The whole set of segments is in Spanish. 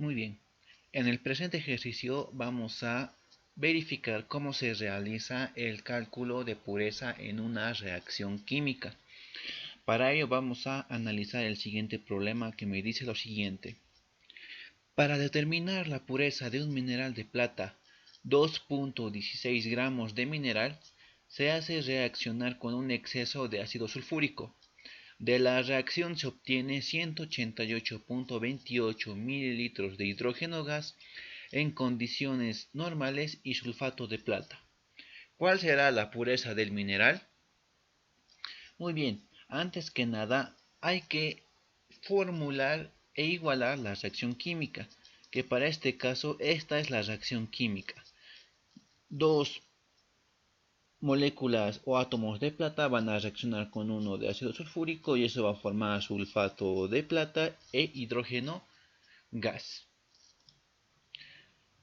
Muy bien. En el presente ejercicio vamos a verificar cómo se realiza el cálculo de pureza en una reacción química. Para ello vamos a analizar el siguiente problema que me dice lo siguiente. Para determinar la pureza de un mineral de plata 2.16 gramos de mineral, se hace reaccionar con un exceso de ácido sulfúrico. De la reacción se obtiene 188.28 mililitros de hidrógeno gas en condiciones normales y sulfato de plata. ¿Cuál será la pureza del mineral? Muy bien, antes que nada hay que formular e igualar la reacción química, que para este caso esta es la reacción química. Dos moléculas o átomos de plata van a reaccionar con uno de ácido sulfúrico y eso va a formar sulfato de plata e hidrógeno gas.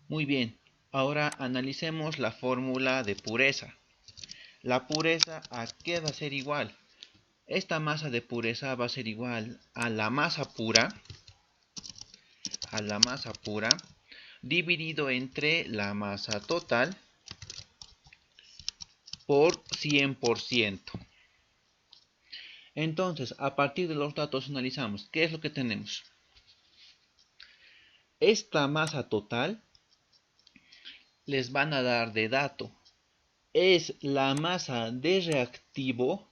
Muy bien, ahora analicemos la fórmula de pureza. La pureza, ¿a qué va a ser igual? Esta masa de pureza va a ser igual a la masa pura dividido entre la masa total por 100%. Entonces, a partir de los datos analizamos. ¿Qué es lo que tenemos? Esta masa total les van a dar de dato. Es la masa de reactivo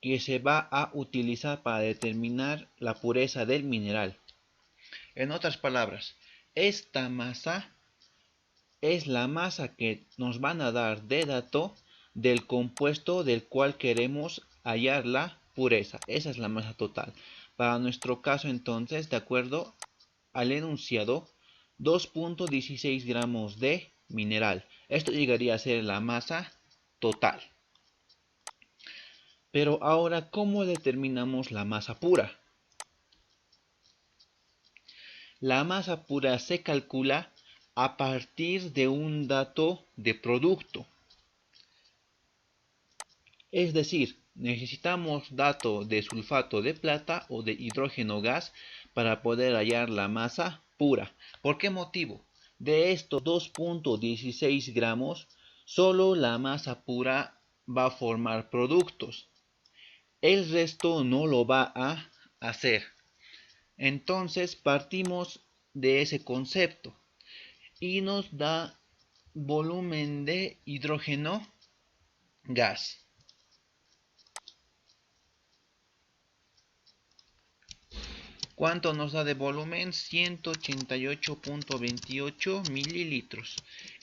que se va a utilizar para determinar la pureza del mineral. En otras palabras, esta masa es la masa que nos van a dar de dato del compuesto del cual queremos hallar la pureza. Esa es la masa total. Para nuestro caso entonces, de acuerdo al enunciado, 2.16 gramos de mineral. Esto llegaría a ser la masa total. Pero ahora, ¿cómo determinamos la masa pura? La masa pura se calcula a partir de un dato de producto. Es decir, necesitamos dato de sulfato de plata o de hidrógeno gas para poder hallar la masa pura. ¿Por qué motivo? De estos 2.16 gramos, solo la masa pura va a formar productos. El resto no lo va a hacer. Entonces partimos de ese concepto y nos da volumen de hidrógeno gas. ¿Cuánto nos da de volumen? 188.28 mililitros.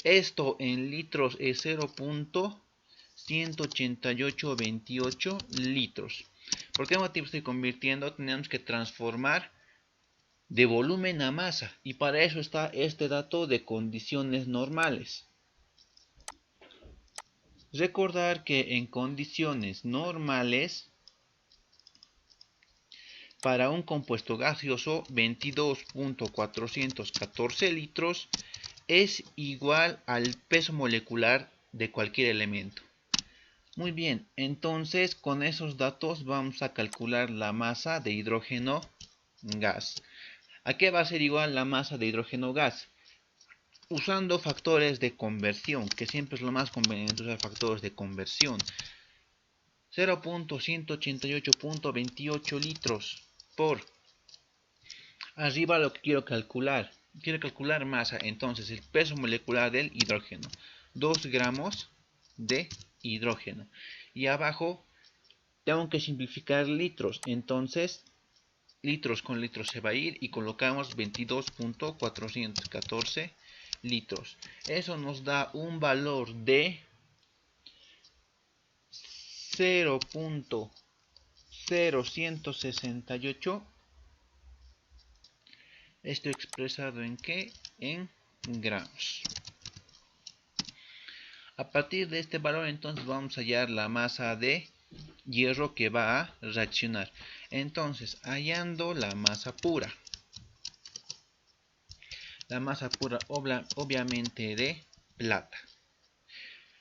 Esto en litros es 0.18828 litros. ¿Por qué motivo estoy convirtiendo? Tenemos que transformar de volumen a masa y para eso está este dato de condiciones normales. Recordar que en condiciones normales, para un compuesto gaseoso 22.414 litros es igual al peso molecular de cualquier elemento. Muy bien, entonces con esos datos vamos a calcular la masa de hidrógeno gas. ¿A qué va a ser igual la masa de hidrógeno gas? Usando factores de conversión, que siempre es lo más conveniente usar factores de conversión. 0.188.28 litros por arriba lo que quiero calcular masa, entonces el peso molecular del hidrógeno, 2 gramos de hidrógeno, y abajo tengo que simplificar litros, entonces litros con litros se va a ir y colocamos 22.414 litros. Eso nos da un valor de 0.0168. Esto expresado en ¿qué? En gramos. A partir de este valor entonces vamos a hallar la masa de hierro que va a reaccionar. Entonces, hallando la masa pura. La masa pura obviamente de plata.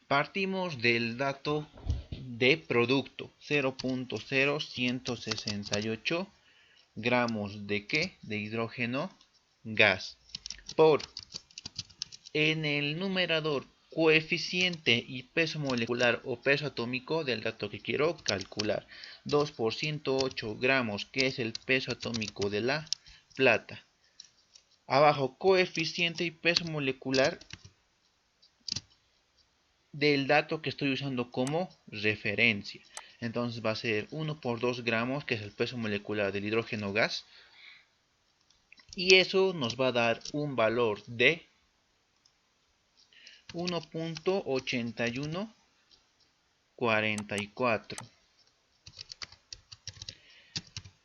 Partimos del dato de producto. 0.0168 gramos de ¿qué? De hidrógeno gas, por en el numerador coeficiente y peso molecular o peso atómico del dato que quiero calcular. 2 por 108 gramos, que es el peso atómico de la plata. Abajo, coeficiente y peso molecular del dato que estoy usando como referencia. Entonces va a ser 1 por 2 gramos, que es el peso molecular del hidrógeno gas. Y eso nos va a dar un valor de 1.8144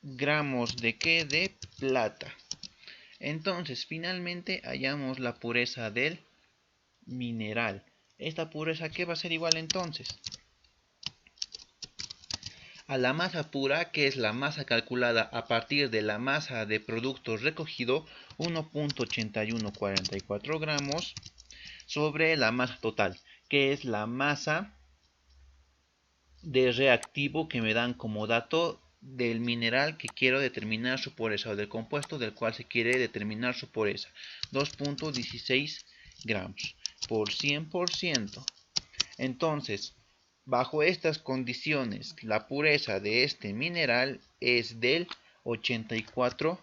gramos de ¿qué? De plata. Entonces finalmente hallamos la pureza del mineral. Esta pureza, ¿qué va a ser igual entonces? A la masa pura, que es la masa calculada a partir de la masa de producto recogido, 1.8144 gramos, sobre la masa total, que es la masa de reactivo que me dan como dato del mineral que quiero determinar su pureza, o del compuesto del cual se quiere determinar su pureza. 2.16 gramos por 100%. Entonces, bajo estas condiciones, la pureza de este mineral es del 84%.